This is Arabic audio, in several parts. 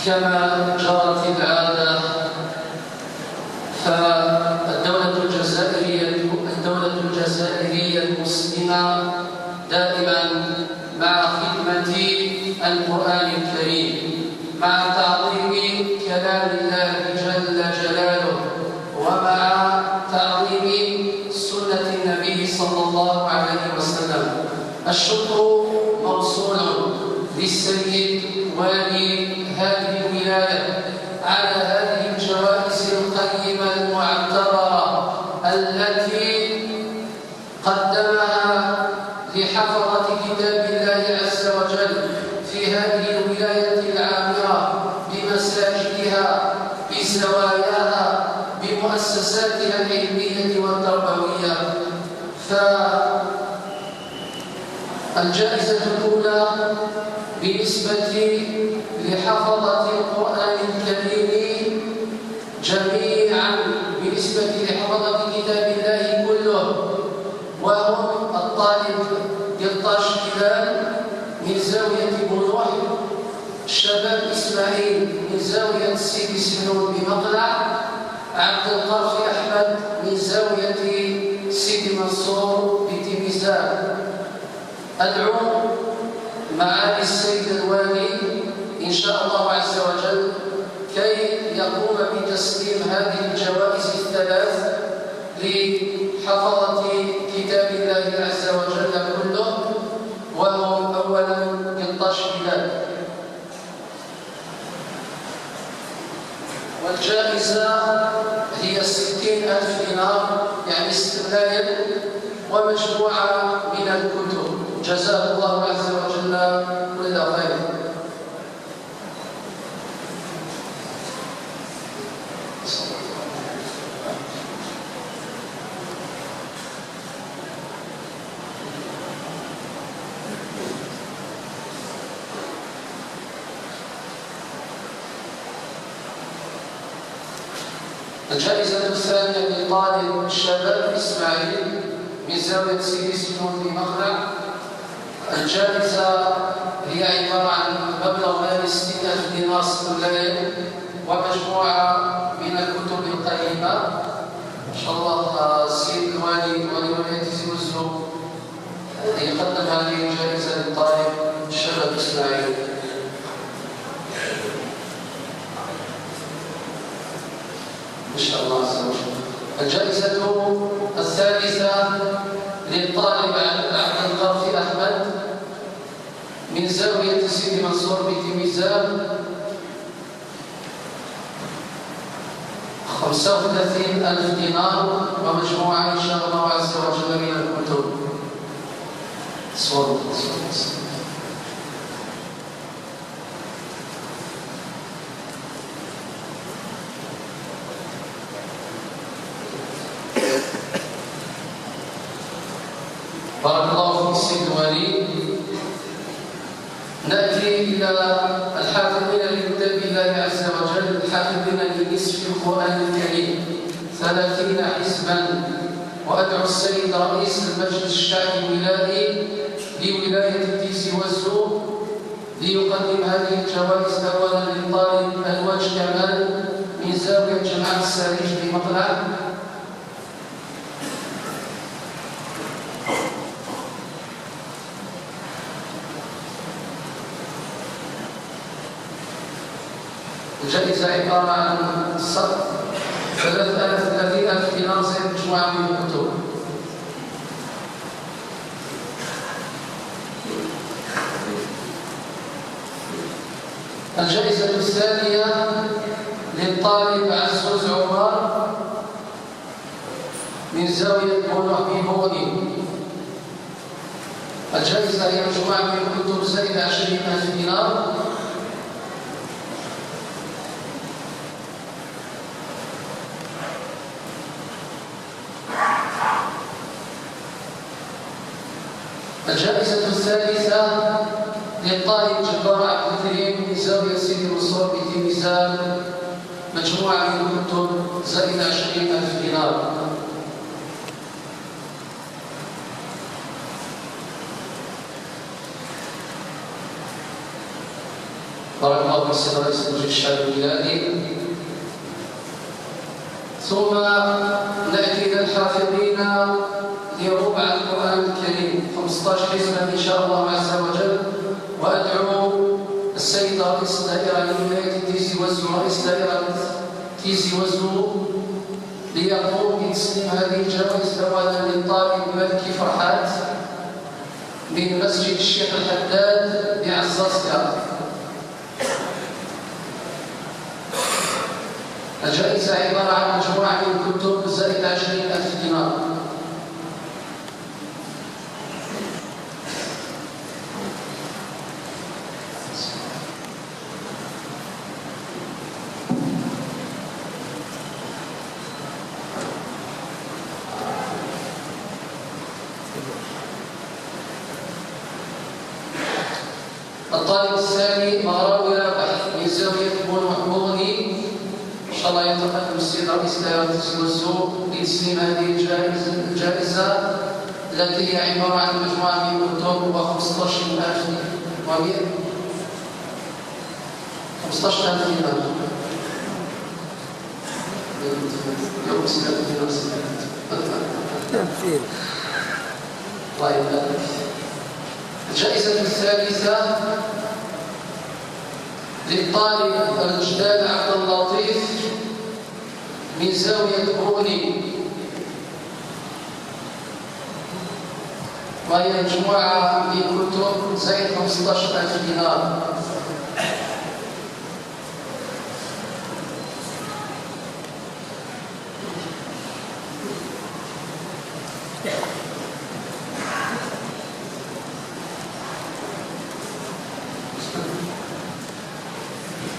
كما جرت العادة، فالدولة الجزائرية المسلمة دائما مع خدمة القرآن الكريم، مع تعظيم كلام الله جل جلاله، ومع تعظيم سنة النبي صلى الله عليه وسلم. الشكر موصول للسيد والي هذه الولاية على هذه الجوائز القيمة المعتبرة التي قدمها لحفظة كتاب الله عز وجل في هذه الولاية العامرة، بمساجدها، بزواياها، بمؤسساتها العلمية والتربوية. فالجائزة الأولى بالنسبة لحفظة القرآن الكريم جميعا، بالنسبة لحفظة كتاب الله كله، وهم الطالب قرطاش هلال من زاوية بنوح، الشباب إسماعيل من زاوية سيدي سنون بمقلع، عبد القافي أحمد من زاوية سيدي منصور بتلميذان. أدعو معالي السيد الوالي إن شاء الله عز وجل كي يقوم بتسليم هذه الجوائز الثلاث لحفظة كتاب الله عز وجل كله، وهم أولا قرطاش هلال. والجائزة هي 60,000 دينار، يعني 6 ملايين، ومجموعة من الكتب. جزاه الله عز وجل كل خير. الجائزة الثانية لطالب الشباب إسماعيل من زاوية سيدي سنون بمخلع. الجائزة هي عبارة عن مبلغ مالي 60,000 دينار 6 ملايين، ومجموعة من الكتب القيمة. إن شاء الله السيد الوالي ولاية زوزو يقدم هذه الجائزة لطالب الشباب إسماعيل. إن شاء الله عز وجل. الجائزة الثالثة للطالب عبد القافي أحمد من زاوية سيدي منصور بتلميذان، 35,000 دينار، ومجموعة إن شاء الله عز وجل من الكتب. صوت. بارك الله فيك السيد الوالي. نأتي إلى الحافظين لكتاب الله عز وجل، الحافظين لنصف القرآن الكريم 30 حزبا. وأدعو السيد رئيس المجلس الشعبي الولائي لولاية تيزي وزو ليقدم هذه الجوائز أولا للطالب الواج كمال من زاوية جماعة السريج بمقلع. الجائزة عبارة عن 30,000 دينار زائد مجموعة من الكتب. الجائزة الثانية للطالب عزوز عمر من زاوية بنوح ببوني. الجائزة هي مجموعة من الكتب زائد 20,000 دينار. الجائزة الثالثة للطالب جبار عبد الكريم من زاوية سيدي منصور بتلميذان، مجموعة من الكتب زائد 20,000 دينار. بارك الله يسر رئيس المجلس الشعبي الميلادي. ثم نأتي إلى الحافظين لربع القرآن الكريم 15 حزبا إن شاء الله عز وجل. وأدعو السيد رئيس دائرة ولاية تيزي وزو رئيس دائرة تيزي وزو ليقوم بتسليم هذه الجوائز أولا للطالب ملكي فرحات من مسجد الشيخ الحداد بعزازكا. الجائزة عبارة عن مجموعة من كتب زائد 20,000 دينار. الطالب الثاني مغراوي رابح من زاوية بوني. إن شاء الله يتقدم السيد رئيس دائرة تيزي وزو لتسليم هذه الجائزة التي هي عبارة عن مجموعة من كتب و 15,000 دينار. الله يبارك. الجائزة الثالثة للطالب الجداد عبد اللطيف من زاوية بوني، وهي مجموعة من كتب زائد 15,000 دينار.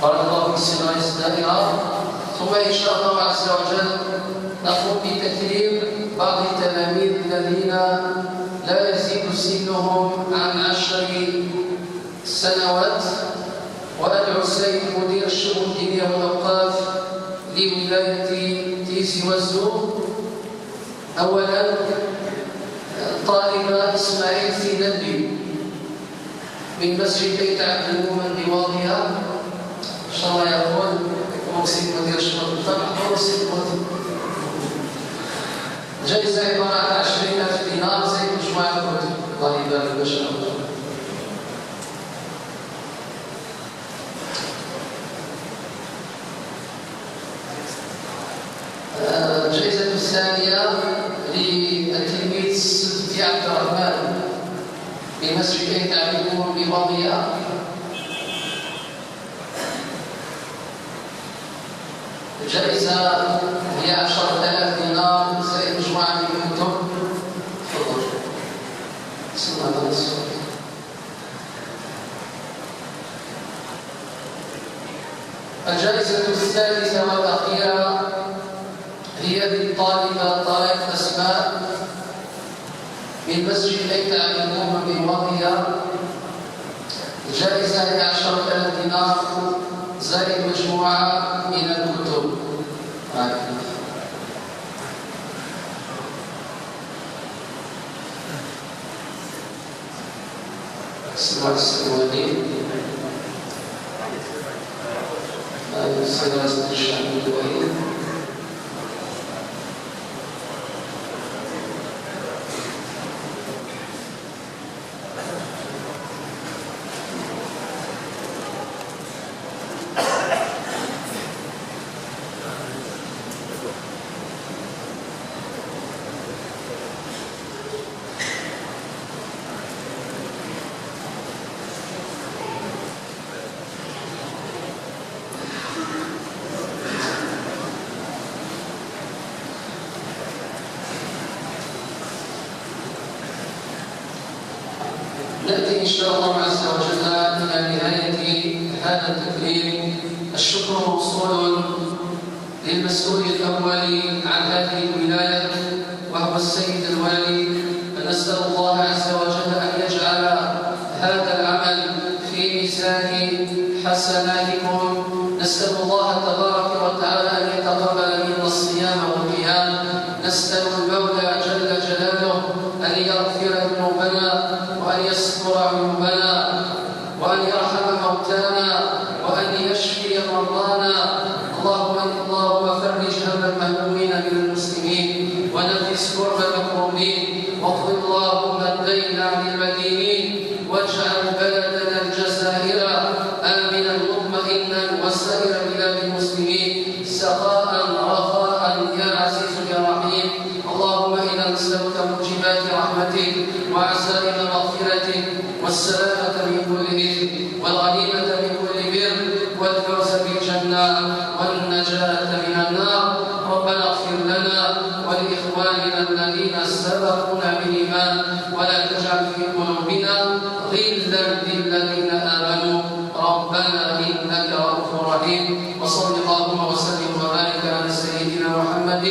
بارك الله في السيد رئيس الدائرة. ثم إن شاء الله عز وجل نقوم بتكريم بعض التلاميذ الذين لا يزيد سنهم عن 10 سنوات. وأدعو السيد مدير الشؤون الدينية والأوقاف لولاية تيزي وزو أولا الطالبة إسماعيل سيدلي من مسجد بيت عبد المؤمن بواضية. إن شاء الله يقول سيد مدير الشؤون الفرح سيد مدير. جائزة عبارة عن 20,000 دينار زي مجموعة الكتب. الله يبارك ما شاء الله. الجائزة الثانية للتلميذ سيدي عبد الرحمن في مسجد بيت عبد المؤمن بواضية. الجائزة هي 10,000 دينار زائد مجموعة من الكتب. تفضل. بسم الله الرحمن الرحيم. الجائزة الثالثة والأخيرة هي للطالبة طارق أسماء من مسجد بيت عبد المؤمن بواضية. الجائزة هي 10,000 دينار زائد مجموعة من الكتب. السلام عليكم. نأتي إن شاء الله عز وجل إلى نهاية هذا التكريم. الشكر موصول للمسؤول الأول عن هذه الولاية وهو السيد الوالي. فنسأل الله عز وجل أن يجعل هذا العمل في ميزان حسناتكم. نسأل الله تبارك وتعالى أن يتقبل منا الصيام والقيام. نسأل المولى جل جلاله أن يغفر ذنوبنا وأن يستر عيوبنا وأن يرحم موتانا وأن والسلامة من كل إثم والغنيمة من كل بر والفوز بالجنة والنجاة من النار. ربنا اغفر لنا ولإخواننا الذين سبقونا بالإيمان ولا تجعل في قلوبنا غلا للذين آمنوا ربنا إنك رؤوف رحيم. وصل اللهم وسلم وبارك على سيدنا محمد